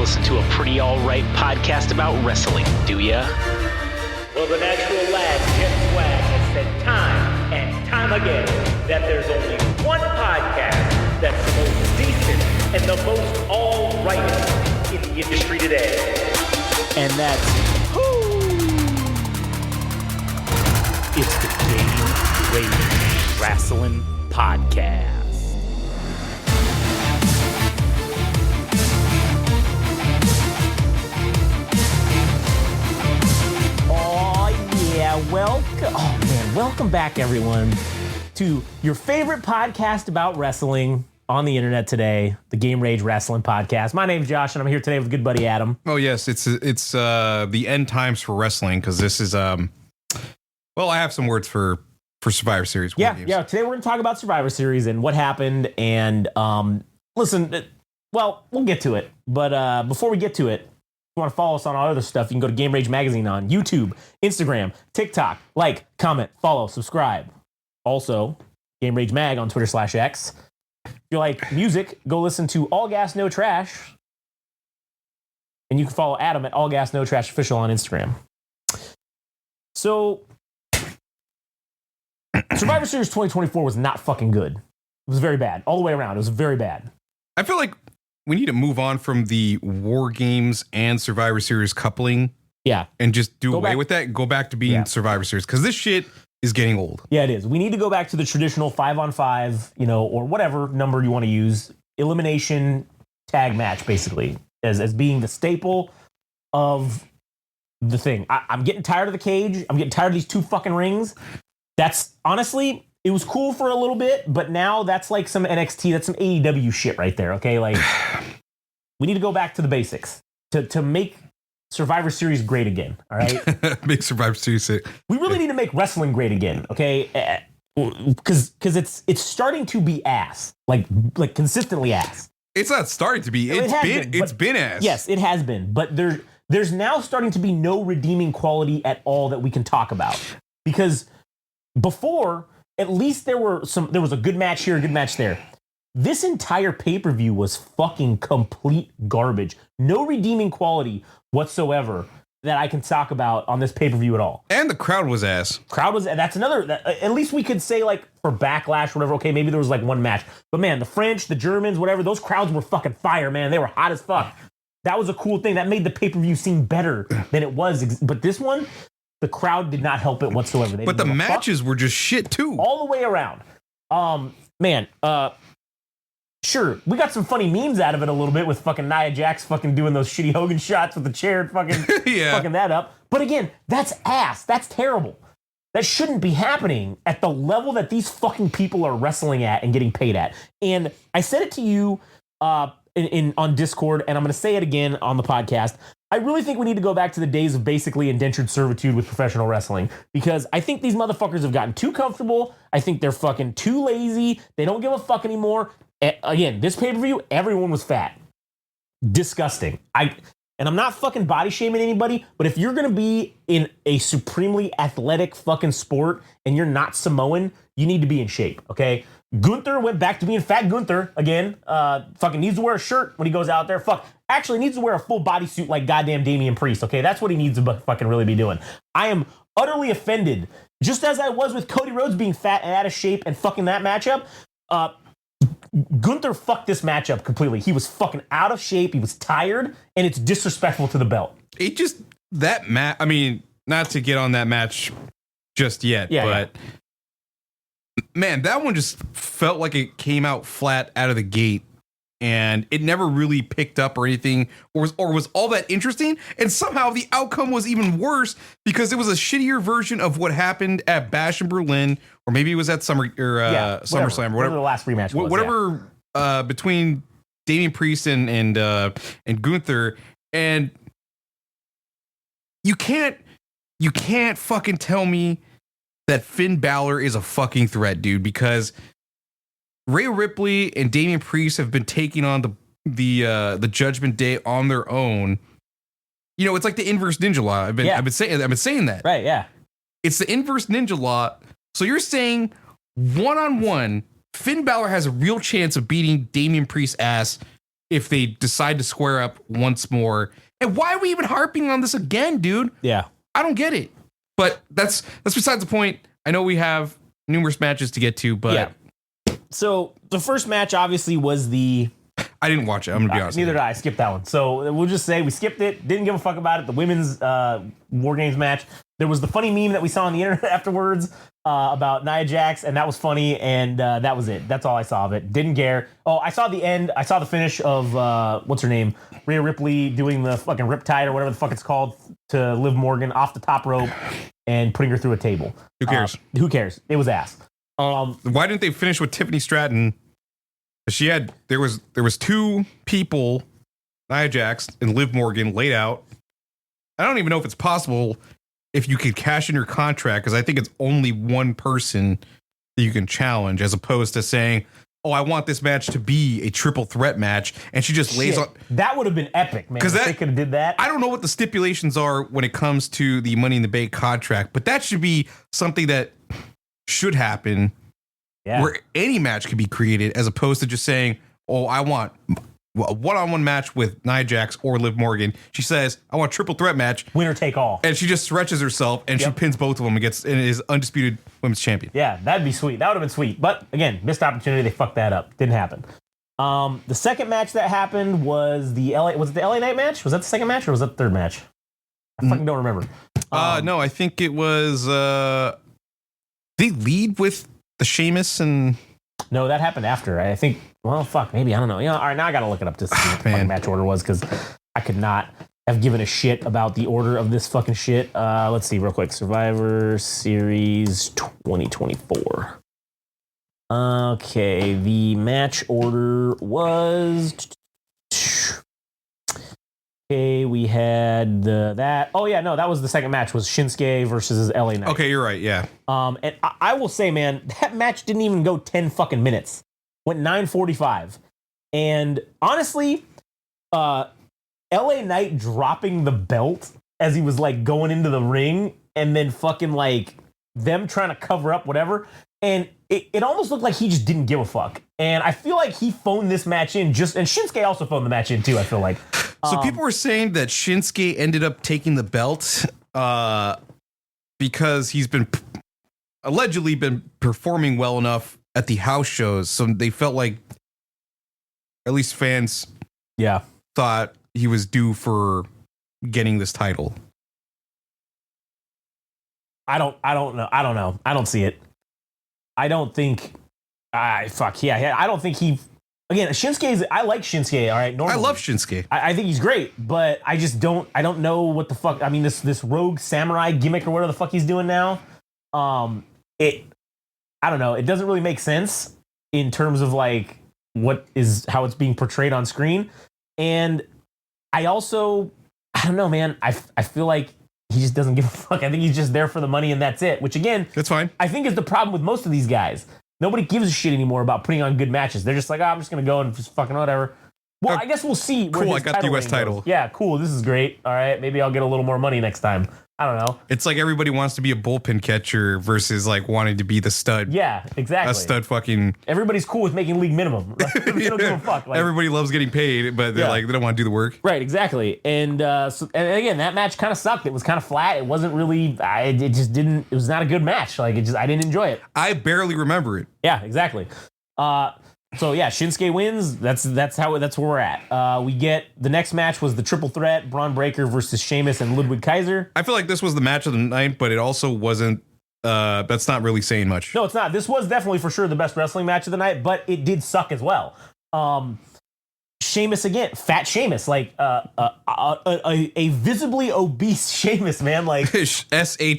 listen to a pretty alright podcast about wrestling, do ya? Well, the natural lad, Jet Swag, has said time and time again that there's only one podcast that's the most decent and the most alright in the industry today. And that's it's the Game Rage Wrestling Podcast. Welcome back, everyone, to your favorite podcast about wrestling on the internet today, the Game Rage Wrestling Podcast. My name's Josh, and I'm here today with good buddy Adam. Oh yes, it's the end times for wrestling, because this is well, I have some words for Survivor Series. Yeah. Today we're going to talk about Survivor Series and what happened. And listen, well, we'll get to it, but before we get to it, if you want to follow us on all other stuff, you can go to Game Rage Magazine on YouTube, Instagram, TikTok. Like, comment, follow, subscribe. Also, Game Rage Mag on Twitter/X. If you like music, go listen to All Gas No Trash. And you can follow Adam at All Gas No Trash Official on Instagram. So, Survivor Series 2024 was not fucking good. It was very bad. All the way around, it was very bad. I feel like we need to move on from the War Games and Survivor Series coupling. Yeah. And just do Go away back. with that. Go back to being Survivor Series, because this shit is getting old. Yeah, it is. We need to go back to the traditional 5-on-5, or whatever number you want to use, elimination tag match, basically, as being the staple of the thing. I'm getting tired of the cage. I'm getting tired of these two fucking rings. That's honestly, it was cool for a little bit, but now that's like some NXT, that's some AEW shit right there, okay? Like, we need to go back to the basics to make Survivor Series great again, all right? Make Survivor Series sick. We really need to make wrestling great again, okay? Because it's starting to be ass, like consistently ass. It's not starting to be. It's been ass. Yes, it has been, but there's now starting to be no redeeming quality at all that we can talk about. Because before, at least there was a good match here, a good match there. This entire pay-per-view was fucking complete garbage. No redeeming quality whatsoever that I can talk about on this pay-per-view at all. And the crowd was ass. That's another, at least we could say, like, for Backlash or whatever, okay, maybe there was like one match. But man, the French, the Germans, whatever, those crowds were fucking fire, man. They were hot as fuck. That was a cool thing. That made the pay-per-view seem better than it was. But this one, the crowd did not help it whatsoever. But the matches were just shit too. All the way around. Sure, we got some funny memes out of it a little bit with fucking Nia Jax fucking doing those shitty Hogan shots with the chair and fucking fucking that up. But again, that's ass. That's terrible. That shouldn't be happening at the level that these fucking people are wrestling at and getting paid at. And I said it to you on Discord, and I'm going to say it again on the podcast. I really think we need to go back to the days of basically indentured servitude with professional wrestling, because I think these motherfuckers have gotten too comfortable. I think they're fucking too lazy. They don't give a fuck anymore. Again, this pay-per-view, everyone was fat. Disgusting. And I'm not fucking body shaming anybody, but if you're going to be in a supremely athletic fucking sport and you're not Samoan, you need to be in shape, okay? Gunther went back to being fat Gunther again. Fucking needs to wear a shirt when he goes out there. Actually needs to wear a full bodysuit like goddamn Damian Priest, okay? That's what he needs to fucking really be doing. I am utterly offended, just as I was with Cody Rhodes being fat and out of shape and fucking that matchup. Gunther fucked this matchup completely. He was fucking out of shape. He was tired, and it's disrespectful to the belt. It just, that match, I mean, not to get on that match just yet, but man, that one just felt like it came out flat out of the gate, and it never really picked up or anything, or was all that interesting. And somehow the outcome was even worse because it was a shittier version of what happened at Bash in Berlin, or maybe it was at SummerSlam or whatever the last rematch was. Whatever between Damian Priest and Gunther, and you can't fucking tell me that Finn Balor is a fucking threat, dude, because Rhea Ripley and Damian Priest have been taking on the Judgment Day on their own. You know, it's like the inverse ninja law. I've been saying that. Right, yeah. It's the inverse ninja law. So you're saying one-on-one, Finn Balor has a real chance of beating Damian Priest's ass if they decide to square up once more. And why are we even harping on this again, dude? Yeah. I don't get it. But that's besides the point. I know we have numerous matches to get to, but yeah. So the first match obviously was the. I didn't watch it. I'm gonna be honest. Neither did I. Skipped that one. So we'll just say we skipped it. Didn't give a fuck about it. The women's War Games match. There was the funny meme that we saw on the internet afterwards about Nia Jax, and that was funny. And that was it. That's all I saw of it. Didn't care. Oh, I saw the end. I saw the finish of what's her name, Rhea Ripley doing the fucking riptide or whatever the fuck it's called to Liv Morgan off the top rope and putting her through a table. Who cares? Who cares? It was ass. Why didn't they finish with Tiffany Stratton? There was two people, Nia Jax and Liv Morgan, laid out. I don't even know if it's possible if you could cash in your contract, because I think it's only one person that you can challenge, as opposed to saying, "Oh, I want this match to be a triple threat match," and she just lays on. That would have been epic, man. Because they could have did that. I don't know what the stipulations are when it comes to the Money in the Bank contract, but that should be something that should happen. Yeah. Where any match could be created, as opposed to just saying, "Oh, I want a one-on-one match with Nia Jax or Liv Morgan." She says, "I want a triple threat match, winner take all," and she just stretches herself and she pins both of them and is undisputed women's champion. Yeah, that'd be sweet. That would have been sweet. But again, missed opportunity. They fucked that up. Didn't happen. The second match that happened was the LA Knight match? Was that the second match or was that the third match? I fucking don't remember. No, I think it was. They lead with the Sheamus and. No, that happened after. I think. Well, fuck. Maybe I don't know. All right, now I gotta look it up to see what the fucking match order was, because I could not have given a shit about the order of this fucking shit. Let's see real quick. Survivor Series 2024. Okay, the match order was. Okay, we had that. Oh yeah, no, that was the second match. Was Shinsuke versus LA Knight. Okay, you're right. Yeah. And I will say, man, that match didn't even go 10 fucking minutes. Went 9:45, and honestly, LA Knight dropping the belt as he was like going into the ring, and then fucking like them trying to cover up whatever, and it almost looked like he just didn't give a fuck. And I feel like he phoned this match in and Shinsuke also phoned the match in too. I feel like. So people were saying that Shinsuke ended up taking the belt because he's allegedly been performing well enough at the house shows, so they felt like at least fans thought he was due for getting this title. I don't know. I don't see it. I don't think I don't think he. Again, I like Shinsuke, all right? Normally. I love Shinsuke. I think he's great, but I don't know what the fuck. I mean, this rogue samurai gimmick or whatever the fuck he's doing now, I don't know. It doesn't really make sense in terms of like how it's being portrayed on screen. And I don't know, man. I feel like he just doesn't give a fuck. I think he's just there for the money and that's it, which again, that's fine. I think is the problem with most of these guys. Nobody gives a shit anymore about putting on good matches. They're just like, I'm just going to go and just fucking whatever. Well, I guess we'll see. Cool, I got the U.S. title. Yeah, cool. This is great. All right, maybe I'll get a little more money next time. I don't know. It's like everybody wants to be a bullpen catcher versus like wanting to be the stud. Yeah, exactly. A stud fucking. Everybody's cool with making league minimum. They don't give a fuck. Like, everybody loves getting paid, but they're like, they don't want to do the work. Right, exactly. And and again, that match kind of sucked. It was kind of flat. It wasn't really. It was not a good match. Like I didn't enjoy it. I barely remember it. Yeah, exactly. So yeah, Shinsuke wins. That's where we're at. We get the next match was the triple threat: Braun Breaker versus Sheamus and Ludwig Kaiser. I feel like this was the match of the night, but it also wasn't. That's not really saying much. No, it's not. This was definitely for sure the best wrestling match of the night, but it did suck as well. Sheamus again, fat Sheamus, like a visibly obese Sheamus, man, like SHAMES.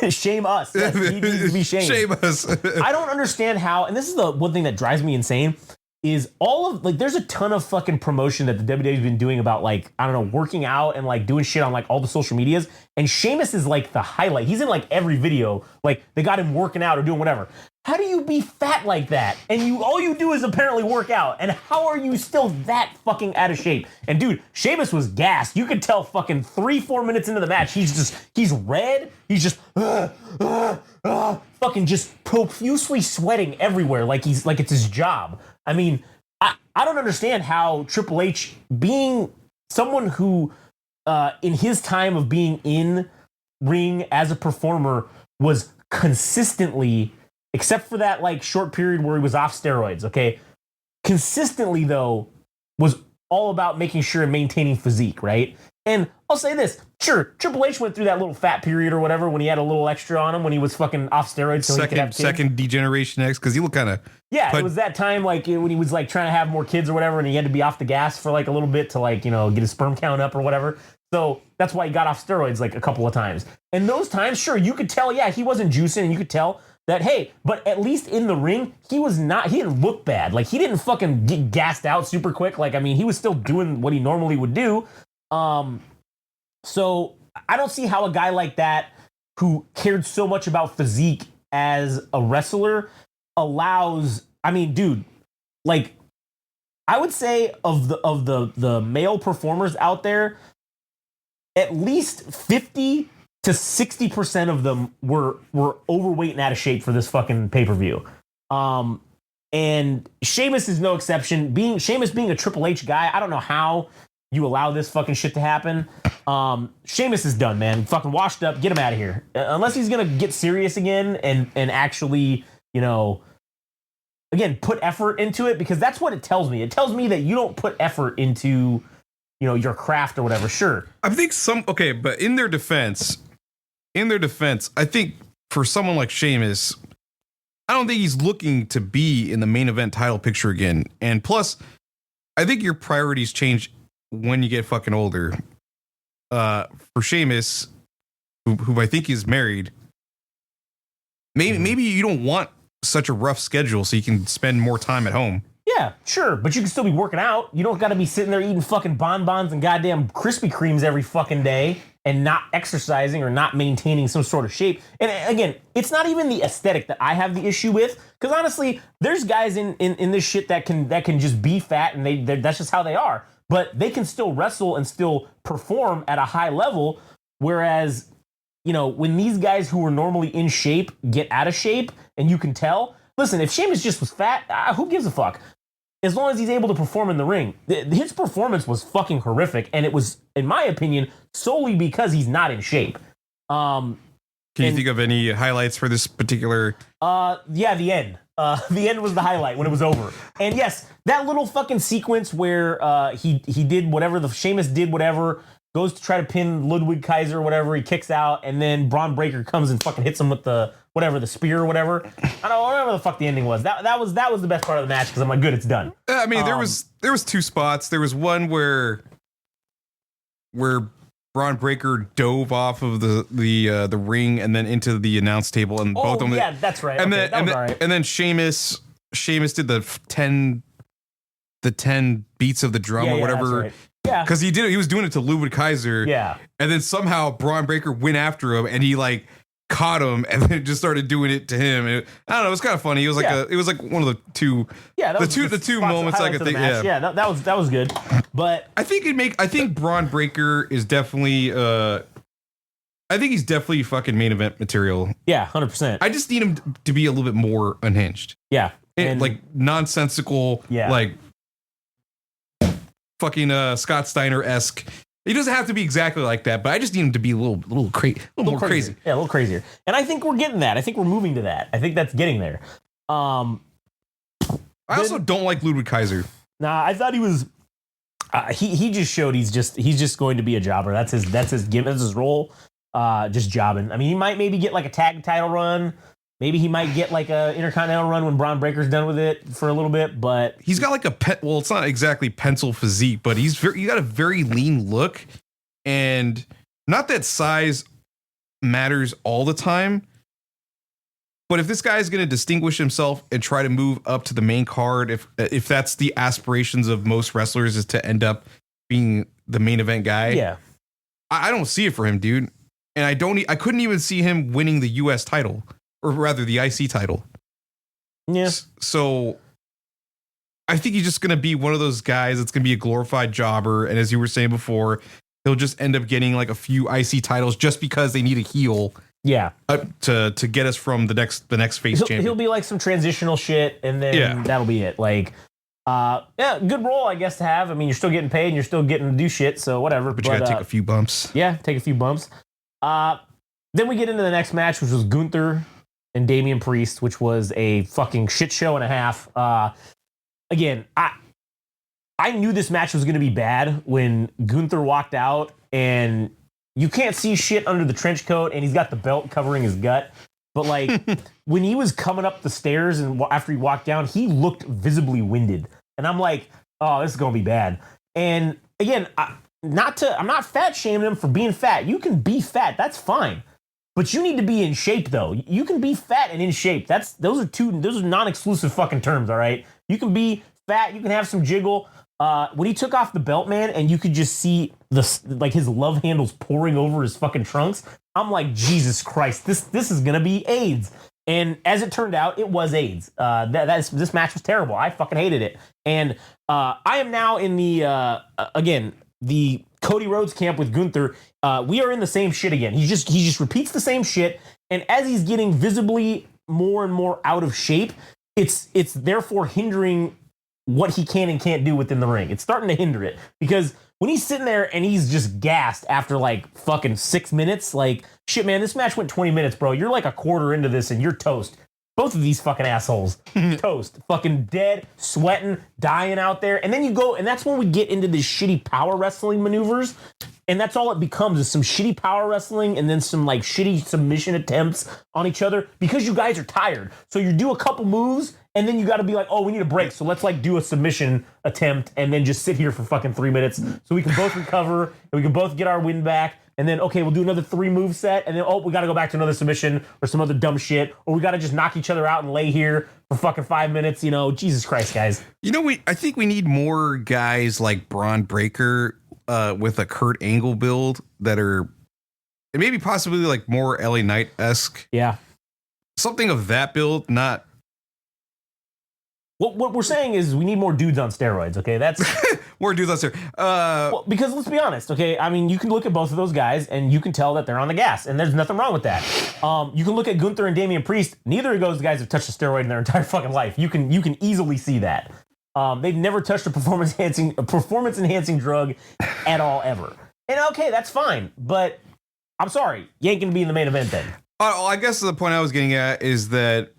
Shame us. Yes, he needs to be shamed. Shame us. I don't understand how, and this is the one thing that drives me insane, is all of, like, there's a ton of fucking promotion that the WWE's been doing about, like, I don't know, working out and, like, doing shit on, like, all the social medias, and Sheamus is, like, the highlight. He's in, like, every video. Like, they got him working out or doing whatever. How do you be fat like that? And all you do is apparently work out. And how are you still that fucking out of shape? And dude, Sheamus was gassed. You could tell fucking 3-4 minutes into the match, he's red. He's just fucking just profusely sweating everywhere, like it's his job. I mean, I don't understand how Triple H, being someone who, in his time of being in ring as a performer, was consistently, except for that like short period where he was off steroids, okay, consistently though was all about making sure and maintaining physique, right? And I'll say this, sure, Triple H went through that little fat period or whatever when he had a little extra on him when he was fucking off steroids. So second Degeneration X, because he looked kind of... Yeah, it was that time like when he was like trying to have more kids or whatever, and he had to be off the gas for like a little bit to like, you know, get his sperm count up or whatever. So that's why he got off steroids like a couple of times. And those times, sure, you could tell, yeah, he wasn't juicing, and you could tell that, hey, but at least in the ring, he didn't look bad. Like, he didn't fucking get gassed out super quick. Like, I mean, he was still doing what he normally would do. So I don't see how a guy like that, who cared so much about physique as a wrestler, allows, I mean, dude, like, I would say of the male performers out there, at least 50 to 60% of them were overweight and out of shape for this fucking pay-per-view. And Sheamus is no exception. Sheamus being a Triple H guy, I don't know how you allow this fucking shit to happen. Sheamus is done, man. Fucking washed up. Get him out of here. Unless he's going to get serious again and actually, you know, again, put effort into it, because that's what it tells me. It tells me that you don't put effort into, you know, your craft or whatever. Sure. I think but in their defense, I think for someone like Sheamus, I don't think he's looking to be in the main event title picture again. And plus, I think your priorities change when you get fucking older. For Sheamus, who I think is married, maybe you don't want such a rough schedule so you can spend more time at home. Yeah, sure, but you can still be working out. You don't got to be sitting there eating fucking bonbons and goddamn Krispy Kremes every fucking day and not exercising or not maintaining some sort of shape. And again, it's not even the aesthetic that I have the issue with, because honestly, there's guys in this shit that can just be fat and that's just how they are. But they can still wrestle and still perform at a high level, whereas, you know, when these guys who are normally in shape get out of shape, and you can tell, listen, if Sheamus just was fat, who gives a fuck? As long as he's able to perform in the ring. His performance was fucking horrific, and it was, in my opinion, solely because he's not in shape. Can you think of any highlights for this particular? Yeah, the end. The end was the highlight when it was over. And yes, that little fucking sequence where he did whatever, Sheamus did whatever, goes to try to pin Ludwig Kaiser or whatever, he kicks out, and then Braun Breaker comes and fucking hits him with the spear or whatever. I don't know, whatever the fuck the ending was. That was the best part of the match, because I'm like, good, it's done. I mean, there was two spots. There was one where Braun Breaker dove off of the ring and then into the announce table, and both of them. Yeah, that's right. And okay, then Sheamus did the 10 beats of the drum or whatever. That's right. Yeah, because he was doing it to Ludwig Kaiser. Yeah, and then somehow Braun Breaker went after him, and he like caught him, and then just started doing it to him. And I don't know, it was kind of funny. It was like one of the two. Yeah, the two moments I could think. Yeah, that was good. But I think Braun Breaker is definitely. I think he's definitely fucking main event material. Yeah, 100%. I just need him to be a little bit more unhinged. Yeah, and like nonsensical. Yeah, like fucking Scott Steiner-esque. He doesn't have to be exactly like that, but I just need him to be a little more crazy. Yeah, a little crazier. And I think we're getting that. I think we're moving to that. I think that's getting there. I also don't like Ludwig Kaiser. Nah, I thought he was. He just showed he's just going to be a jobber. That's his role. Just jobbing. I mean, he might maybe get like a tag title run. Maybe he might get like a Intercontinental run when Braun Breaker's done with it for a little bit, but he's got like well, it's not exactly pencil physique, but he got a very lean look, and not that size matters all the time. But if this guy is going to distinguish himself and try to move up to the main card, if that's the aspirations of most wrestlers, is to end up being the main event guy, yeah, I don't see it for him, dude. And I couldn't even see him winning the U.S. title. Or rather, the IC title. Yeah. So I think he's just going to be one of those guys that's going to be a glorified jobber. And as you were saying before, he'll just end up getting like a few IC titles just because they need a heel. Yeah. To get us from the next face champion. He'll be like some transitional shit, and then that'll be it. Like, Yeah, good role, I guess, to have. I mean, you're still getting paid and you're still getting to do shit, so whatever. But you gotta take a few bumps. Yeah, take a few bumps. Then we get into the next match, which was Gunther and Damian Priest, which was a fucking shit show and a half. Again, I knew this match was going to be bad when Gunther walked out, and you can't see shit under the trench coat, and he's got the belt covering his gut. But like when he was coming up the stairs and after he walked down, he looked visibly winded, and I'm like, oh, this is going to be bad. And again, I'm not fat shaming him for being fat. You can be fat, that's fine. But you need to be in shape, though. You can be fat and in shape. Those are non-exclusive fucking terms, all right? You can be fat, you can have some jiggle. When he took off the belt, man, and you could just see his love handles pouring over his fucking trunks, I'm like, Jesus Christ, this is gonna be AIDS. And as it turned out, it was AIDS. This match was terrible. I fucking hated it. And I am now in the Cody Rhodes camp with Gunther. We are in the same shit again. He just repeats the same shit, and as he's getting visibly more and more out of shape, it's therefore hindering what he can and can't do within the ring. It's starting to hinder it, because when he's sitting there and he's just gassed after like fucking 6 minutes, like, shit, man, this match went 20 minutes, bro. You're like a quarter into this and you're toast. Both of these fucking assholes, toast, fucking dead, sweating, dying out there. And then you go, and that's when we get into these shitty power wrestling maneuvers. And that's all it becomes, is some shitty power wrestling and then some like shitty submission attempts on each other, because you guys are tired. So you do a couple moves and then you got to be like, oh, we need a break. So let's like do a submission attempt and then just sit here for fucking 3 minutes so we can both recover and we can both get our win back. And then, okay, we'll do another 3 move set. And then, oh, we got to go back to another submission or some other dumb shit. Or we got to just knock each other out and lay here for fucking 5 minutes. You know, Jesus Christ, guys. You know, I think we need more guys like Braun Breaker with a Kurt Angle build that are, and maybe possibly like more LA Knight-esque. Yeah. Something of that build, not. What we're saying is we need more dudes on steroids, okay? That's more dudes on steroids. Well, because let's be honest, okay? I mean, you can look at both of those guys and you can tell that they're on the gas, and there's nothing wrong with that. You can look at Gunther and Damian Priest. Neither of those guys have touched a steroid in their entire fucking life. You can easily see that. They've never touched a performance enhancing drug at all, ever. And okay, that's fine, but I'm sorry, you ain't gonna be in the main event then. I guess the point I was getting at is that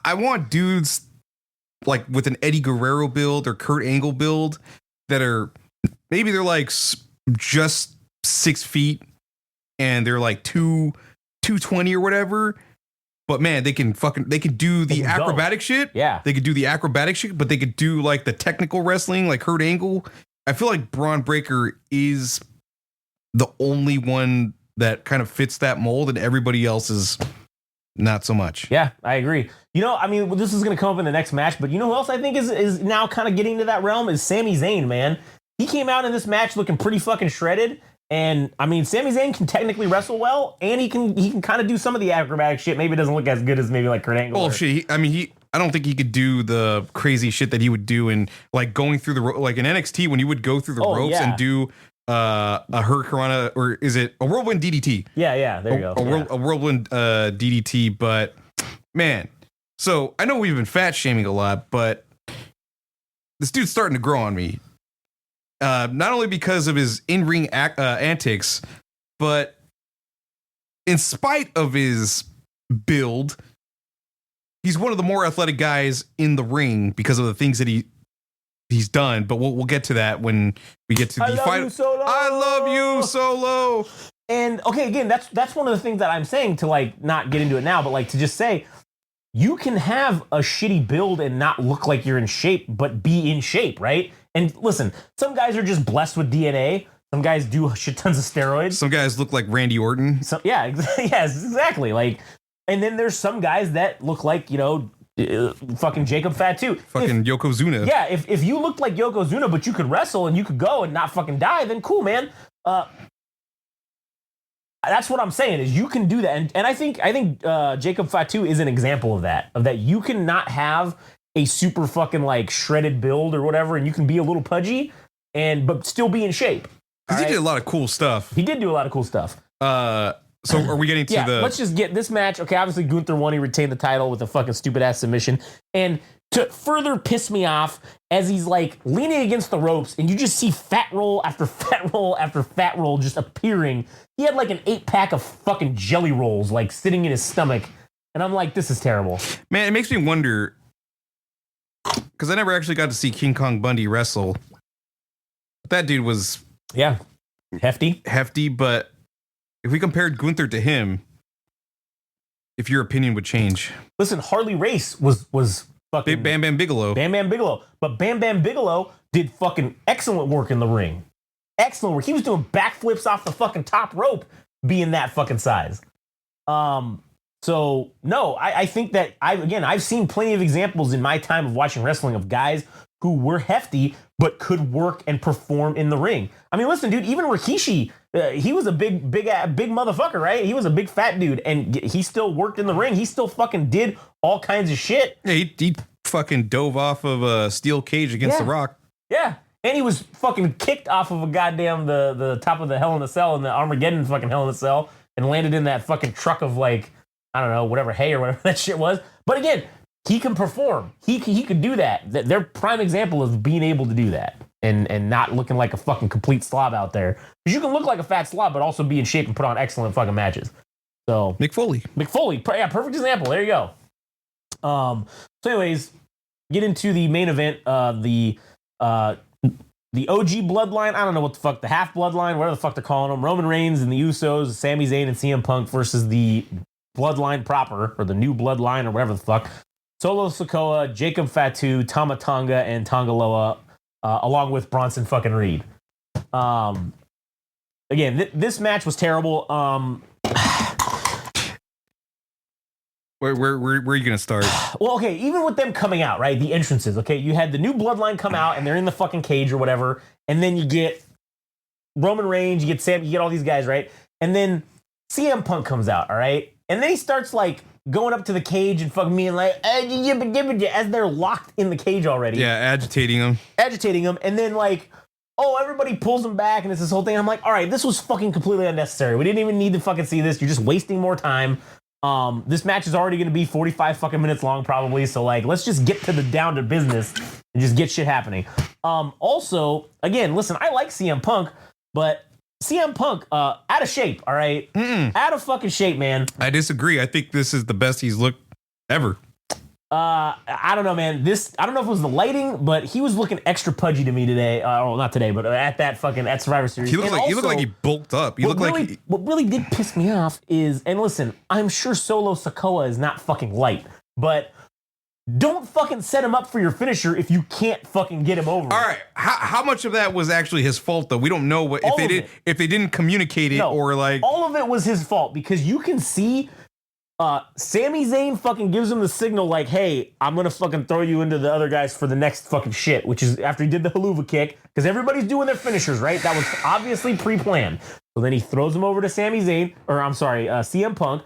I want dudes like with an Eddie Guerrero build or Kurt Angle build that are, maybe they're like just 6 feet and they're like 220 or whatever. But man, they can do the acrobatic shit. Yeah. They could do the acrobatic shit, but they could do like the technical wrestling like Kurt Angle. I feel like Braun Breaker is the only one that kind of fits that mold, and everybody else is not so much. Yeah, I agree. You know, I mean, this is going to come up in the next match, but you know who else I think is now kind of getting to that realm is Sami Zayn, man. He came out in this match looking pretty fucking shredded. And I mean, Sami Zayn can technically wrestle well, and he can kind of do some of the acrobatic shit. Maybe it doesn't look as good as maybe like Kurt Angle. Oh shit! I don't think he could do the crazy shit that he would do in like going through the like in NXT when he would go through the ropes and do a Hurricanrana, or is it a whirlwind DDT? Yeah, there you go. A whirlwind DDT. But man, so I know we've been fat shaming a lot, but this dude's starting to grow on me. Not only because of his in-ring antics, but in spite of his build, he's one of the more athletic guys in the ring because of the things that he's done. But we'll get to that when we get to the final. I love you, Solo. And okay, again, that's one of the things that I'm saying, to like not get into it now, but like to just say, you can have a shitty build and not look like you're in shape, but be in shape, right? And listen, some guys are just blessed with DNA. Some guys do shit tons of steroids. Some guys look like Randy Orton. Yes, exactly. Like, and then there's some guys that look like, you know, fucking Jacob Fatu. Fucking Yokozuna. Yeah, if you looked like Yokozuna, but you could wrestle and you could go and not fucking die, then cool, man. That's what I'm saying, is you can do that. And I think Jacob Fatu is an example of that you can not have a super fucking like shredded build or whatever, and you can be a little pudgy but still be in shape. Because he did a lot of cool stuff. He did do a lot of cool stuff. So are we getting to let's just get this match. Okay, obviously Gunther won. He retained the title with a fucking stupid ass submission. And to further piss me off as he's like leaning against the ropes and you just see fat roll after fat roll after fat roll just appearing. He had like an 8-pack of fucking jelly rolls like sitting in his stomach. And I'm like, this is terrible. Man, it makes me wonder, because I never actually got to see King Kong Bundy wrestle. That dude was... Yeah. Hefty, but if we compared Gunther to him, if your opinion would change. Listen, Harley Race was fucking... Bam Bam Bigelow. Bam Bam Bigelow. But Bam Bam Bigelow did fucking excellent work in the ring. Excellent work. He was doing backflips off the fucking top rope being that fucking size. So, no, I think that, I've seen plenty of examples in my time of watching wrestling of guys who were hefty but could work and perform in the ring. I mean, listen, dude, even Rikishi, he was a big motherfucker, right? He was a big fat dude, and he still worked in the ring. He still fucking did all kinds of shit. Yeah, he fucking dove off of a steel cage against The Rock. Yeah, and he was fucking kicked off of a goddamn the top of the Hell in a Cell in the Armageddon fucking Hell in a Cell and landed in that fucking truck of like, I don't know, whatever hay or whatever that shit was. But again, he can perform. He could do that. They're prime example of being able to do that and not looking like a fucking complete slob out there. Because you can look like a fat slob, but also be in shape and put on excellent fucking matches. So Mick Foley, yeah, perfect example. There you go. So anyways, get into the main event. The OG bloodline. I don't know what the fuck, the half bloodline, whatever the fuck they're calling them. Roman Reigns and the Usos, Sami Zayn and CM Punk versus the bloodline proper, or the new bloodline, or whatever the fuck. Solo Sikoa, Jacob Fatu, Tama Tonga, and Tonga Loa, along with Bronson fucking Reed. Again, this match was terrible. Where are you gonna start? Well, okay, even with them coming out, right? The entrances, okay? You had the new bloodline come out, and they're in the fucking cage or whatever, and then you get Roman Reigns, you get Sam, you get all these guys, right? And then CM Punk comes out, all right? And then he starts like going up to the cage and fucking being like, as they're locked in the cage already. Yeah, agitating them. And then like, oh, everybody pulls them back and it's this whole thing. I'm like, all right, this was fucking completely unnecessary. We didn't even need to fucking see this. You're just wasting more time. This match is already going to be 45 fucking minutes long probably. So like, let's just get to the down to business and just get shit happening. Also, again, listen, I like CM Punk, but CM Punk, out of shape, all right? Out of fucking shape, man. I disagree. I think this is the best he's looked ever. I don't know, man. I don't know if it was the lighting, but he was looking extra pudgy to me today. Well, not today, but at Survivor Series. He looked like he bulked up. What really did piss me off is, and listen, I'm sure Solo Sikoa is not fucking light, but don't fucking set him up for your finisher if you can't fucking get him over. All right, how much of that was actually his fault though? We don't know what if they didn't communicate it or like. All of it was his fault because you can see Sami Zayn fucking gives him the signal like, hey, I'm gonna fucking throw you into the other guys for the next fucking shit, which is after he did the haluva kick, because everybody's doing their finishers, right? That was obviously pre-planned. So then he throws him over to CM Punk.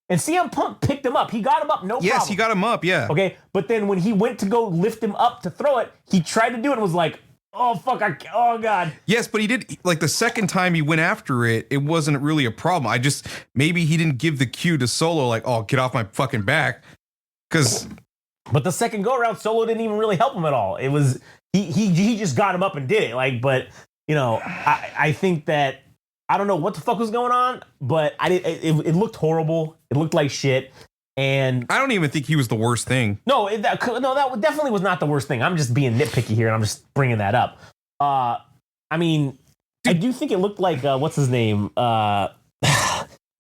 And CM Punk picked him up. He got him up, no problem. Yes, he got him up, yeah. Okay, but then when he went to go lift him up to throw it, he tried to do it and was like, oh, fuck, oh, God. Yes, but he did, like the second time he went after it, it wasn't really a problem. Maybe he didn't give the cue to Solo, like, oh, get off my fucking back. But the second go around, Solo didn't even really help him at all. It was, he just got him up and did it. Like, but, you know, I think that, I don't know what the fuck was going on, but it looked horrible. It looked like shit. And I don't even think he was the worst thing. No, that definitely was not the worst thing. I'm just being nitpicky here, and I'm just bringing that up. I mean, I do think it looked like, what's his name? There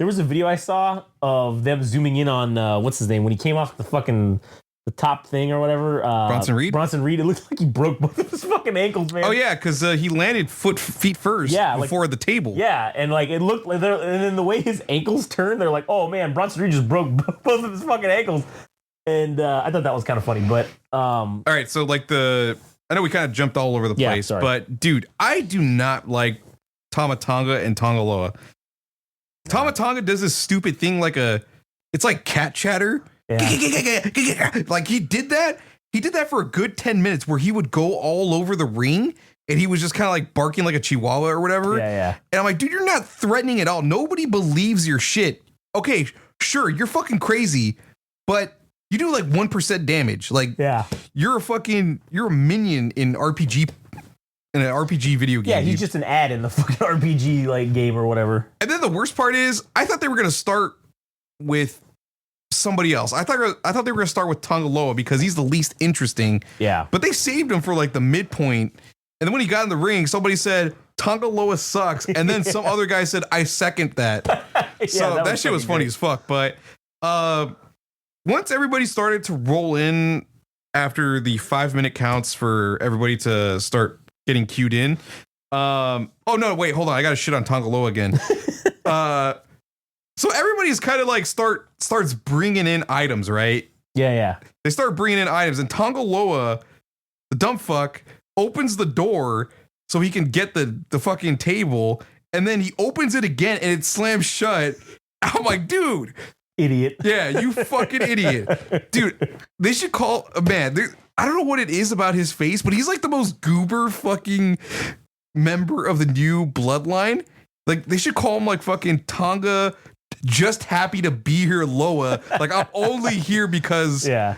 was a video I saw of them zooming in on, what's his name? When he came off the top thing or whatever. Bronson Reed? It looked like he broke both of his fucking ankles, man. Oh, yeah, because he landed feet first before the table. Yeah, and like it looked like, and then the way his ankles turned, they're like, oh man, Bronson Reed just broke both of his fucking ankles. And I thought that was kind of funny, but. All right, so like I know we kind of jumped all over the place, but dude, I do not like Tama Tonga and Tonga Loa. Tama Tonga does this stupid thing it's like cat chatter. Yeah. Like he did that for a good 10 minutes where he would go all over the ring and he was just kind of like barking like a chihuahua or whatever. Yeah. And I'm like, dude, you're not threatening at all. Nobody believes your shit. Okay, sure, you're fucking crazy, but you do like 1% damage. Like, you're a minion in an RPG video game. Yeah, he's just an ad in the fucking RPG like game or whatever. And then the worst part is, I thought they were gonna start with somebody else. I thought they were gonna start with Tonga Loa because he's the least interesting. Yeah. But they saved him for like the midpoint. And then when he got in the ring, somebody said Tonga Loa sucks, and then some other guy said, "I second that." So that shit was funny as fuck. But once everybody started to roll in after the 5-minute counts for everybody to start getting queued in. Oh no, wait, hold on. I got to shit on Tonga Loa again. So everybody's kind of like starts bringing in items, right? Yeah. They start bringing in items, and Tonga Loa, the dumb fuck, opens the door so he can get the fucking table, and then he opens it again and it slams shut. I'm like, dude. Idiot. Yeah, you fucking idiot. Dude, they should call a man. I don't know what it is about his face, but he's like the most goober fucking member of the new bloodline. Like, they should call him like fucking Tonga just happy to be here Loa. Like, I'm only here because my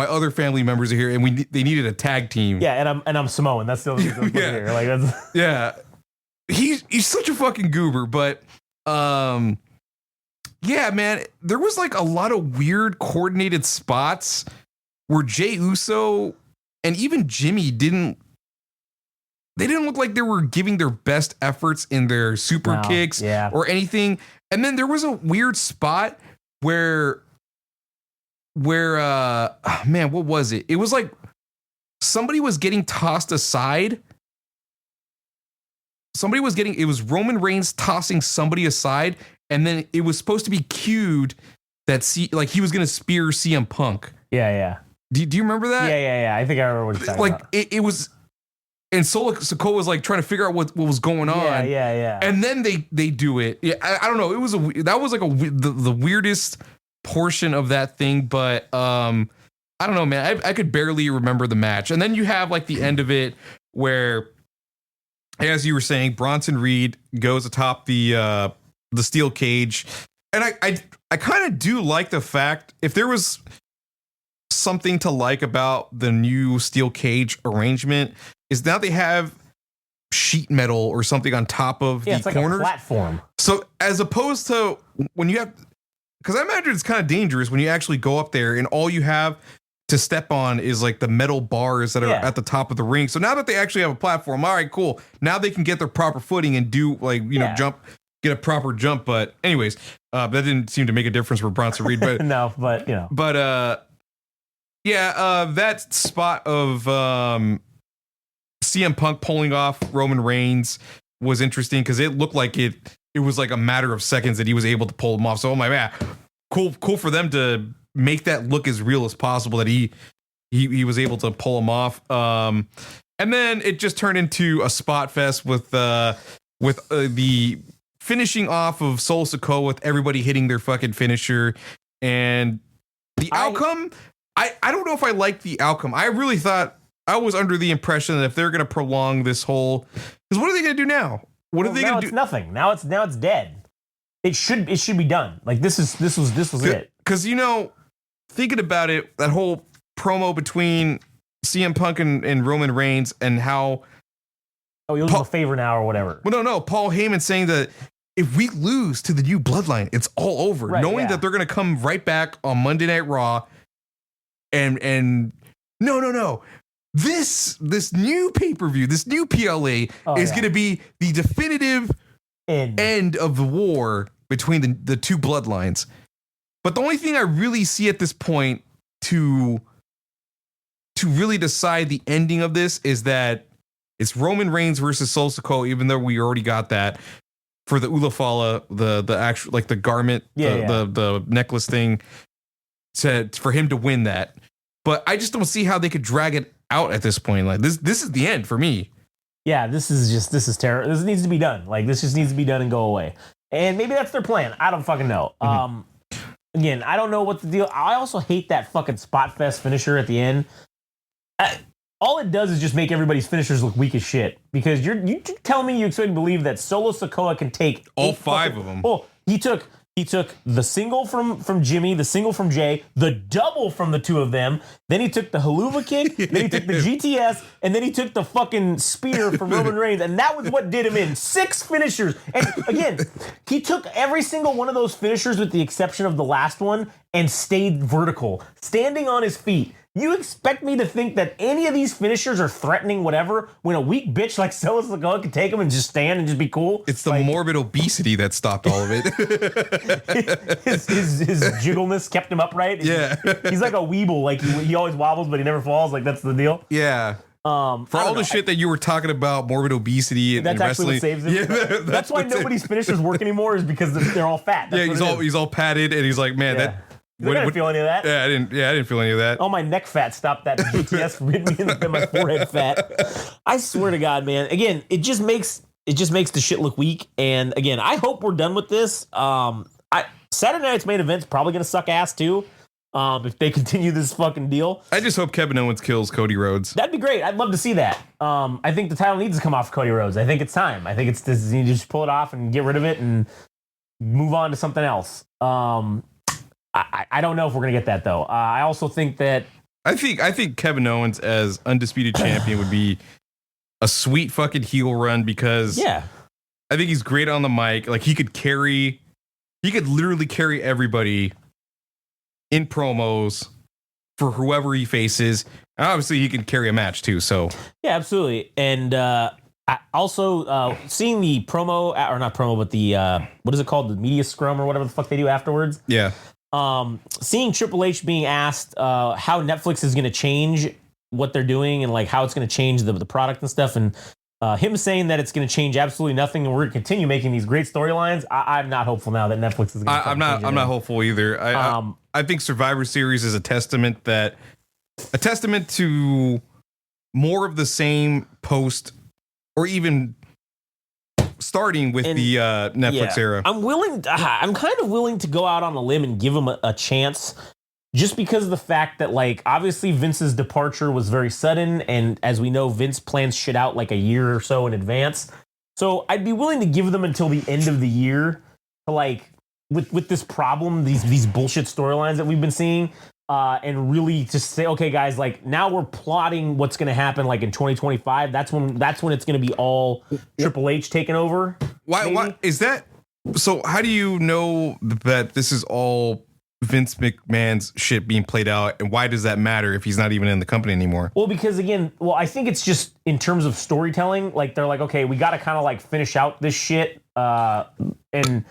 other family members are here and they needed a tag team. Yeah, and I'm Samoan. That's the only reason I'm here. Like, that's yeah. He's such a fucking goober, but yeah, man, there was like a lot of weird coordinated spots where Jey Uso and even Jimmy didn't look like they were giving their best efforts in their super kicks or anything. And then there was a weird spot where man, what was it? It was like somebody was getting tossed aside. It was Roman Reigns tossing somebody aside, and then it was supposed to be cued that he was going to spear CM Punk. Yeah. Do you remember that? Yeah. I think I remember what you're talking about. It was, and Solo Sikoa was like trying to figure out what was going on. Yeah. And then they do it. Yeah, I don't know. That was like the weirdest portion of that thing, but I don't know, man. I could barely remember the match. And then you have like the end of it where, as you were saying, Bronson Reed goes atop the steel cage, and I kind of do like the fact, if there was something to like about the new steel cage arrangement, is now they have sheet metal or something on top of the corners. Like a platform. So as opposed to when you have, because I imagine it's kind of dangerous when you actually go up there and all you have to step on is like the metal bars that are at the top of the ring. So now that they actually have a platform, all right, cool. Now they can get their proper footing and do like, jump, get a proper jump. But anyways, that didn't seem to make a difference for Bronson Reed. But no, but that spot of CM Punk pulling off Roman Reigns was interesting because it looked like it was like a matter of seconds that he was able to pull him off. So, oh my man, cool for them to make that look as real as possible that he was able to pull him off. And then it just turned into a spot fest with the finishing off of Solo Sikoa with everybody hitting their fucking finisher, and the outcome. I don't know if I like the outcome. I really thought, I was under the impression that if they're going to prolong this whole, because what are they going to do now? What are they going to do? It's nothing. Now it's dead. It should be done. Like this was it. Because thinking about it, that whole promo between CM Punk and Roman Reigns and how you'll do a favor now or whatever. Well, no. Paul Heyman saying that if we lose to the new bloodline, it's all over. Right, knowing that they're going to come right back on Monday Night Raw. And no. This new pay-per-view, this new PLA is going to be the definitive end of the war between the two bloodlines. But the only thing I really see at this point to really decide the ending of this is that it's Roman Reigns versus Solo Sikoa, even though we already got that for the Ulafala, the actual, like the garment, the necklace thing, for him to win that. But I just don't see how they could drag it out at this point. Like this is the end for me. Yeah, this is terrible. This needs to be done. Like this just needs to be done and go away. And maybe that's their plan. I don't fucking know. Mm-hmm. Again, I don't know what the deal. I also hate that fucking spot fest finisher at the end. All it does is just make everybody's finishers look weak as shit. Because you tell me you expect to believe that Solo Sikoa can take all 5 of them. Well, he took He took the single from Jimmy, the single from Jay, the double from the two of them. Then he took the haluva kick. Then he took the GTS, and then he took the fucking spear from Roman Reigns, and that was what did him in. 6 finishers. And again, he took every single one of those finishers with the exception of the last one and stayed vertical, standing on his feet. You expect me to think that any of these finishers are threatening whatever when a weak bitch like Sella Sikoa can take them and just stand and just be cool? It's the morbid obesity that stopped all of it. his jiggleness kept him upright. Yeah. He's like a weeble. Like he always wobbles, but he never falls. Like that's the deal. Yeah. For all the shit that you were talking about, morbid obesity and that's wrestling, actually what saves him. Yeah, that's why nobody's finishers work anymore is because they're all fat. That's he's all padded and he's like, man, that. I didn't feel any of that. Yeah, I didn't feel any of that. All my neck fat stopped that GTS from hitting me in my forehead fat. I swear to God, man. Again, it just makes the shit look weak. And again, I hope we're done with this. Saturday night's main event's probably gonna suck ass too. If they continue this fucking deal. I just hope Kevin Owens kills Cody Rhodes. That'd be great. I'd love to see that. I think the title needs to come off Cody Rhodes. I think it's time. I think you just pull it off and get rid of it and move on to something else. I don't know if we're gonna get that though. I also think that I think Kevin Owens as undisputed champion would be a sweet fucking heel run because I think he's great on the mic. Like he could literally carry everybody in promos for whoever he faces. And obviously he can carry a match too. So yeah, absolutely. And I also seeing the promo or not promo, but the what is it called? The media scrum or whatever the fuck they do afterwards. Yeah. Seeing Triple H being asked how Netflix is going to change what they're doing and like how it's going to change the product and stuff, and him saying that it's going to change absolutely nothing and we're going to continue making these great storylines. I'm not hopeful now that Netflix is going to. I'm not hopeful either. I think Survivor Series is a testament to more of the same post, or even starting with the Netflix era. I'm kind of willing to go out on a limb and give him a chance just because of the fact that, like, obviously Vince's departure was very sudden. And as we know, Vince plans shit out like a year or so in advance. So I'd be willing to give them until the end of the year to, like, with this problem, these bullshit storylines that we've been seeing, and really just say, okay, guys, like now we're plotting what's going to happen like in 2025. That's when it's going to be all Triple H taking over. Why is that? So how do you know that this is all Vince McMahon's shit being played out, and why does that matter if he's not even in the company anymore? Well, because again, I think it's just in terms of storytelling. Like they're like, okay, we got to kind of like finish out this shit, and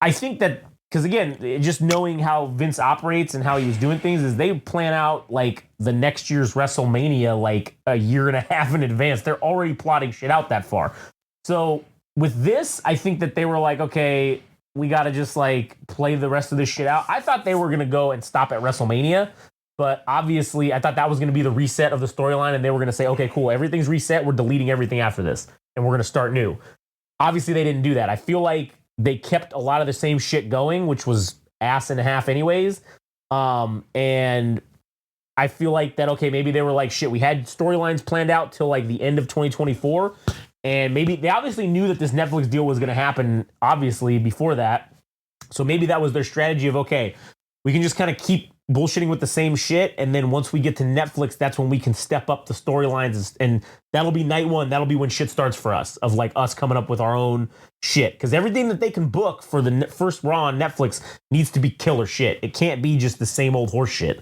I think that. Because again, just knowing how Vince operates and how he was doing things is they plan out like the next year's WrestleMania like a year and a half in advance. They're already plotting shit out that far. So with this, I think that they were like, okay, we got to just like play the rest of this shit out. I thought they were going to go and stop at WrestleMania, but obviously I thought that was going to be the reset of the storyline and they were going to say, okay, cool, everything's reset. We're deleting everything after this and we're going to start new. Obviously they didn't do that. I feel like they kept a lot of the same shit going, which was ass and a half anyways. And I feel like that, okay, maybe they were like, shit, we had storylines planned out till like the end of 2024. And maybe they obviously knew that this Netflix deal was going to happen, obviously, before that. So maybe that was their strategy of, okay, we can just kind of keep bullshitting with the same shit. And then once we get to Netflix, that's when we can step up the storylines. And that'll be night one. That'll be when shit starts for us, of like us coming up with our own shit. Because everything that they can book for the first Raw on Netflix needs to be killer shit. It can't be just the same old horse shit.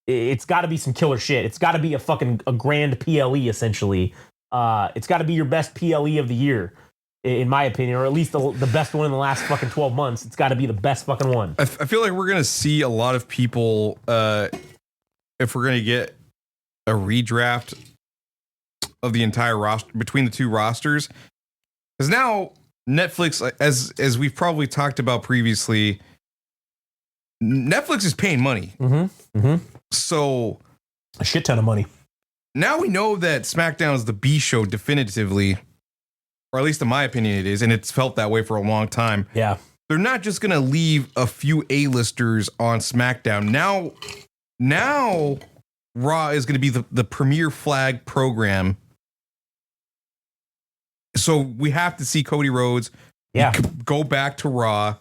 It's got to be some killer shit. It's got to be a grand PLE, essentially. It's got to be your best PLE of the year, in my opinion, or at least the best one in the last fucking 12 months. It's got to be the best fucking one. I feel like we're going to see a lot of people, if we're going to get a redraft of the entire roster between the two rosters. Because now Netflix, as we've probably talked about previously, Netflix is paying money. Mm-hmm. Mm-hmm. So a shit ton of money. Now we know that SmackDown is the B show definitively, or at least in my opinion it is, and it's felt that way for a long time. Yeah. They're not just going to leave a few A-listers on SmackDown. Now Raw is going to be the premier flag program. So we have to see Cody Rhodes go back to Raw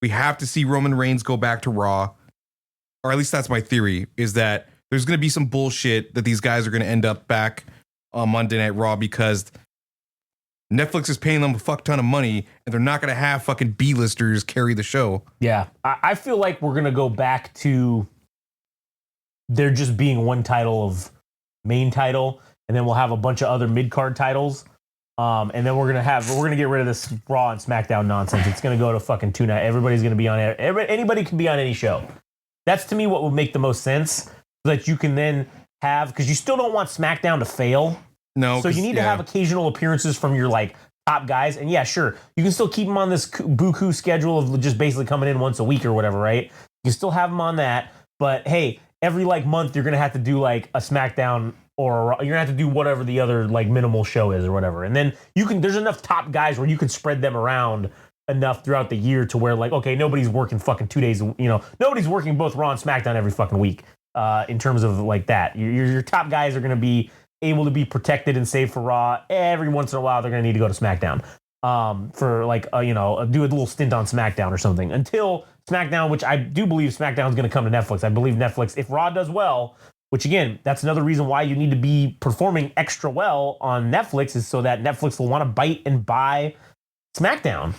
We have to see Roman Reigns go back to Raw. Or at least that's my theory, is that there's going to be some bullshit that these guys are going to end up back on Monday Night Raw because Netflix is paying them a fuck ton of money and they're not going to have fucking B-listers carry the show. Yeah. I feel like we're going to go back to there just being one title of main title, and then we'll have a bunch of other mid-card titles. And then we're gonna get rid of this Raw and SmackDown nonsense. It's gonna go to fucking 2 night. Everybody's gonna be on it. Anybody can be on any show. That's to me what would make the most sense, so that you can then have, because you still don't want SmackDown to fail. No, so you need to have occasional appearances from your like top guys. And yeah, sure, you can still keep them on this buku schedule of just basically coming in once a week or whatever, right? You can still have them on that, but hey, every like month you're gonna have to do like a SmackDown. Or you're gonna have to do whatever the other like minimal show is or whatever, and then there's enough top guys where you can spread them around enough throughout the year to where like, okay, nobody's working fucking 2 days, nobody's working both Raw and SmackDown every fucking week. In terms of like that, your top guys are gonna be able to be protected and saved for Raw. Every once in a while, they're gonna need to go to SmackDown for like do a little stint on SmackDown or something until SmackDown, which I do believe SmackDown is gonna come to Netflix. I believe Netflix, if Raw does well. Which, again, that's another reason why you need to be performing extra well on Netflix, is so that Netflix will want to bite and buy SmackDown.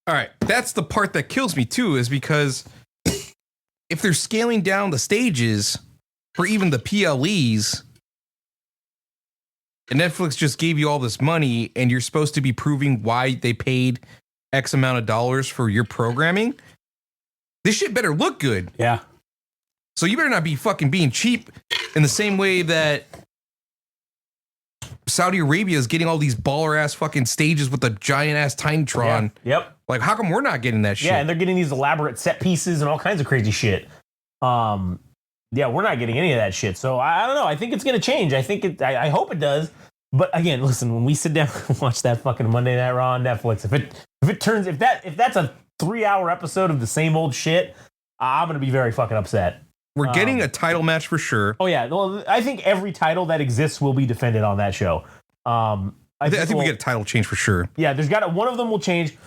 All right. That's the part that kills me, too, is because if they're scaling down the stages for even the PLEs, and Netflix just gave you all this money, and you're supposed to be proving why they paid X amount of dollars for your programming, this shit better look good. Yeah. So you better not be fucking being cheap in the same way that Saudi Arabia is getting all these baller ass fucking stages with the giant ass Tinetron. Yeah. Yep. Like, how come we're not getting that shit? Yeah, and they're getting these elaborate set pieces and all kinds of crazy shit. Yeah, we're not getting any of that shit. So I don't know. I think it's gonna change. I hope it does. But again, listen, when we sit down and watch that fucking Monday Night Raw on Netflix, if that's a 3-hour episode of the same old shit, I'm gonna be very fucking upset. We're getting a title match for sure. Oh yeah, well, I think every title that exists will be defended on that show. I think we get a title change for sure. Yeah, one of them will change.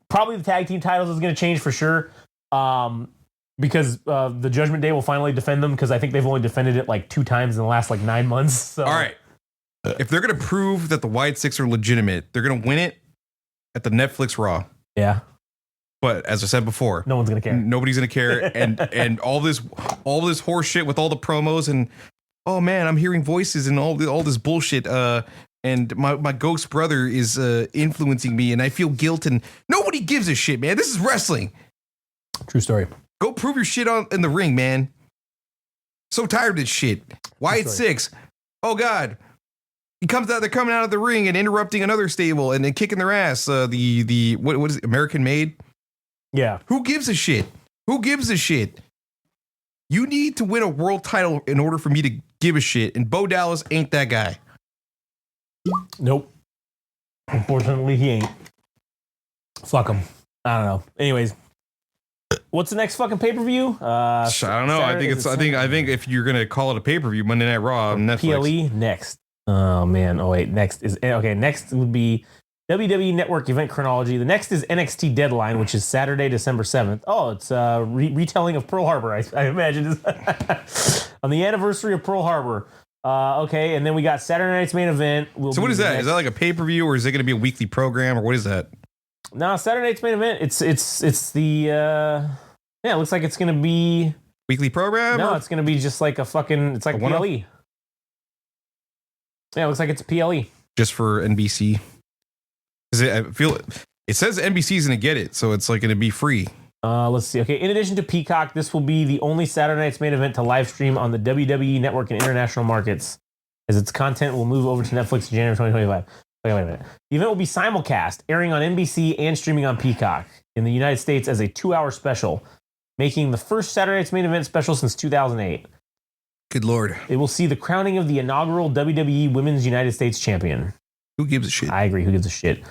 Probably the tag team titles is going to change for sure. Because the Judgment Day will finally defend them, because I think they've only defended it like 2 times in the last like 9 months. So. All right, if they're going to prove that the Wyatt Six are legitimate, they're going to win it at the Netflix Raw. Yeah. But as I said before, no one's gonna care. Nobody's gonna care, and all this horse shit with all the promos and oh man, I'm hearing voices and all this bullshit. And my ghost brother is influencing me, and I feel guilt. And nobody gives a shit, man. This is wrestling. True story. Go prove your shit in the ring, man. So tired of this shit. Wyatt Six. Oh God. They're coming out of the ring and interrupting another stable and then kicking their ass. What is it? American Made. Yeah. Who gives a shit? Who gives a shit? You need to win a world title in order for me to give a shit. And Bo Dallas ain't that guy. Nope. Unfortunately, he ain't. Fuck him. I don't know. Anyways, what's the next fucking pay-per-view? I don't know. I think if you're gonna call it a pay-per-view, Monday Night Raw on Netflix. PLE next. Oh man. Oh wait. Next would be WWE Network Event Chronology. The next is NXT Deadline, which is Saturday, December 7th. Oh, it's a retelling of Pearl Harbor, I imagine. On the anniversary of Pearl Harbor. Okay, and then we got Saturday night's main event. So what is that? Is that like a pay-per-view, or is it going to be a weekly program, or what is that? No, Saturday night's main event. It's the it looks like it's going to be weekly program. No, it's going to be just like it's like a PLE. Yeah, it looks like it's a PLE. Just for NBC. I feel it says NBC's going to get it, so it's like going to be free. Let's see. Okay, in addition to Peacock, this will be the only Saturday night's main event to live stream on the WWE Network in international markets, as its content will move over to Netflix in January 2025. Wait a minute. The event will be simulcast, airing on NBC and streaming on Peacock in the United States as a 2-hour special, making the first Saturday night's main event special since 2008. Good Lord. It will see the crowning of the inaugural WWE Women's United States Champion. Who gives a shit? I agree. Who gives a shit?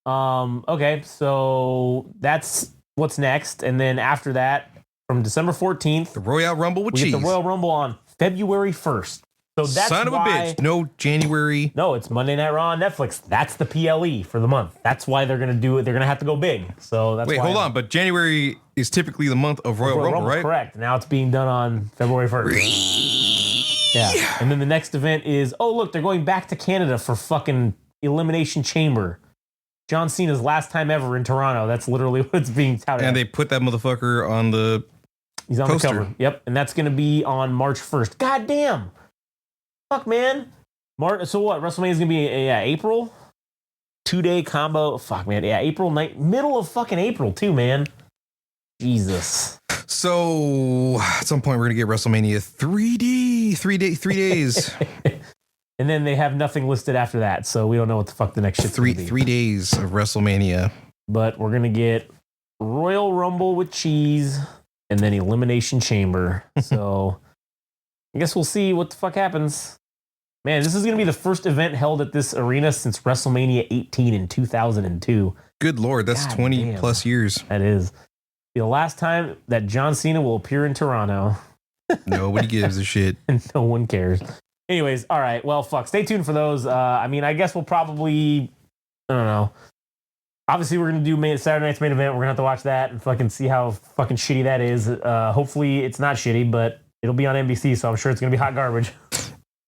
Okay, so that's what's next. And then after that, from December 14th, the Royal Rumble with we cheese. get the Royal Rumble on February 1st. So that's son of a bitch. No January. No, it's Monday Night Raw on Netflix. That's the PLE for the month. That's why they're going to do it. They're going to have to go big. So that's Wait, hold on. But January is typically the month of Royal Rumble, right? Correct. Now it's being done on February 1st. Yeah. And then the next event is, oh, look, they're going back to Canada for fucking Elimination Chamber. John Cena's last time ever in Toronto. That's literally what it's being touted. And they put that motherfucker on the He's on poster. the cover. Yep. And that's going to be on March 1st. God damn. Fuck, man. So what? WrestleMania is going to be, April? 2-day combo. Fuck, man. Yeah, April night. Middle of fucking April, too, man. Jesus. So at some point, we're going to get WrestleMania 3D. 3 days. And then they have nothing listed after that. So we don't know what the fuck the next shit's going to be. 3 days of WrestleMania. But we're going to get Royal Rumble with cheese and then Elimination Chamber. So I guess we'll see what the fuck happens. Man, this is going to be the first event held at this arena since WrestleMania 18 in 2002. Good Lord, that's God 20 damn. Plus years. That is. The last time that John Cena will appear in Toronto. Nobody gives a shit. And no one cares. Anyways, all right. Well, fuck. Stay tuned for those. I mean, I guess we'll probably, I don't know. Obviously, we're going to do Saturday night's main event. We're going to have to watch that and fucking see how fucking shitty that is. Hopefully, it's not shitty, but it'll be on NBC, so I'm sure it's going to be hot garbage.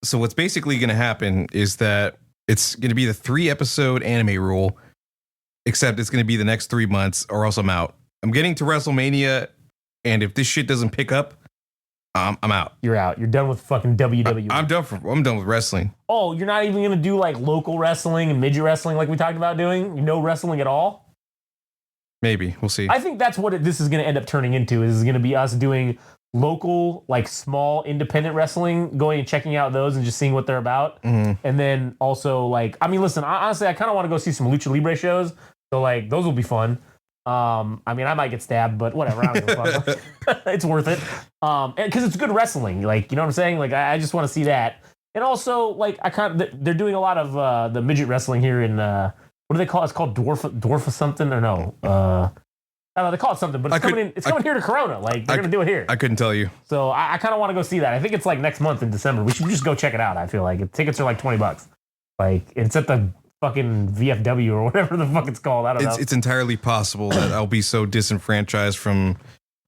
So what's basically going to happen is that it's going to be the 3-episode anime rule, except it's going to be the next 3 months or else I'm out. I'm getting to WrestleMania, and if this shit doesn't pick up, I'm out. You're out. You're done with fucking WWE. I'm done with wrestling. Oh, you're not even going to do like local wrestling and midget wrestling like we talked about doing? No wrestling at all? Maybe. We'll see. I think that's what this is going to end up turning into. Is going to be us doing local, like small independent wrestling, going and checking out those and just seeing what they're about. Mm-hmm. And then also like, I mean, listen, honestly, I kind of want to go see some Lucha Libre shows. So like those will be fun. I mean, I might get stabbed, but whatever. I don't give a fuck. It's worth it. Because it's good wrestling. Like, you know what I'm saying? Like, I just want to see that. And also, like, they're doing a lot of the midget wrestling here in, what do they call it? It's called Dwarf something or no? I don't know. They call it something, but it's coming here to Corona. Like, they're going to do it here. I couldn't tell you. So I kind of want to go see that. I think it's like next month in December. We should just go check it out. I feel like tickets are like $20. Like, it's at the fucking VFW or whatever the fuck it's called. I don't know. It's entirely possible that I'll be so disenfranchised from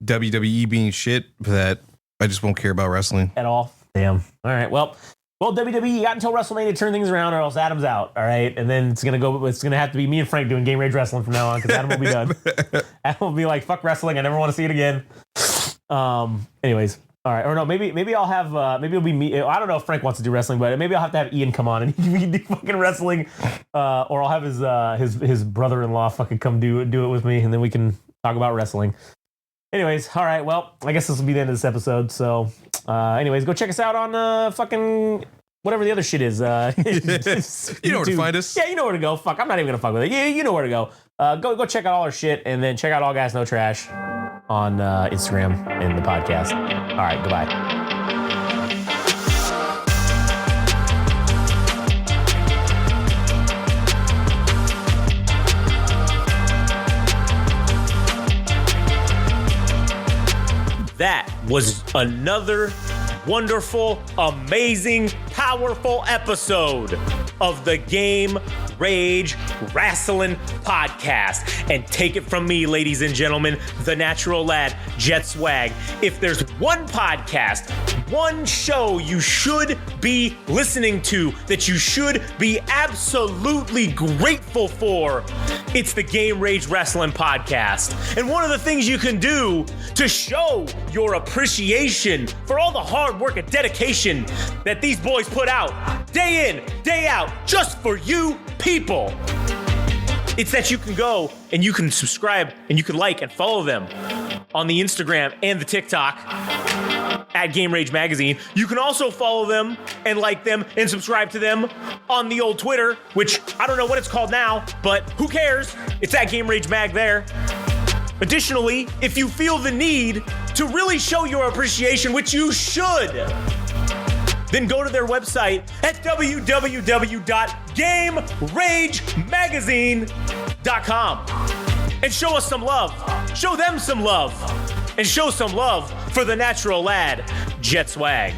WWE being shit that I just won't care about wrestling at all. Damn. All right. Well, WWE, you got until WrestleMania to turn things around, or else Adam's out. All right, and then it's gonna have to be me and Frank doing Game Rage Wrestling from now on because Adam will be done. Adam will be like, "Fuck wrestling. I never want to see it again." Anyways. All right, or no, maybe I'll have maybe it'll be me. I don't know if Frank wants to do wrestling, but maybe I'll have to have Ian come on and he can do fucking wrestling, or I'll have his brother-in-law fucking come do it with me, and then we can talk about wrestling. Anyways, all right, well, I guess this will be the end of this episode. So, anyways, go check us out on fucking whatever the other shit is. You know where to find us. Yeah, you know where to go. Fuck, I'm not even gonna fuck with it. You know where to go. Go check out all our shit, and then check out All Gas No Trash on Instagram and the podcast. All right, goodbye. That was another wonderful, amazing, powerful episode of the Game Rage Wrestling Podcast. And take it from me, ladies and gentlemen, the natural lad, Jet Swag. If there's one podcast, one show you should be listening to, that you should be absolutely grateful for, it's the Game Rage Wrestling Podcast. And one of the things you can do to show your appreciation for all the hard work and dedication that these boys put out day in, day out, just for you people, it's that you can go and you can subscribe and you can like and follow them on the Instagram and the TikTok at Game Rage Magazine. You can also follow them and like them and subscribe to them on the old Twitter, which I don't know what it's called now, but who cares? It's at Game Rage Mag there. Additionally, if you feel the need to really show your appreciation, which you should, then go to their website at www.GameRageMagazine.com and show us some love. Show them some love. And show some love for the natural lad, Jet Swag.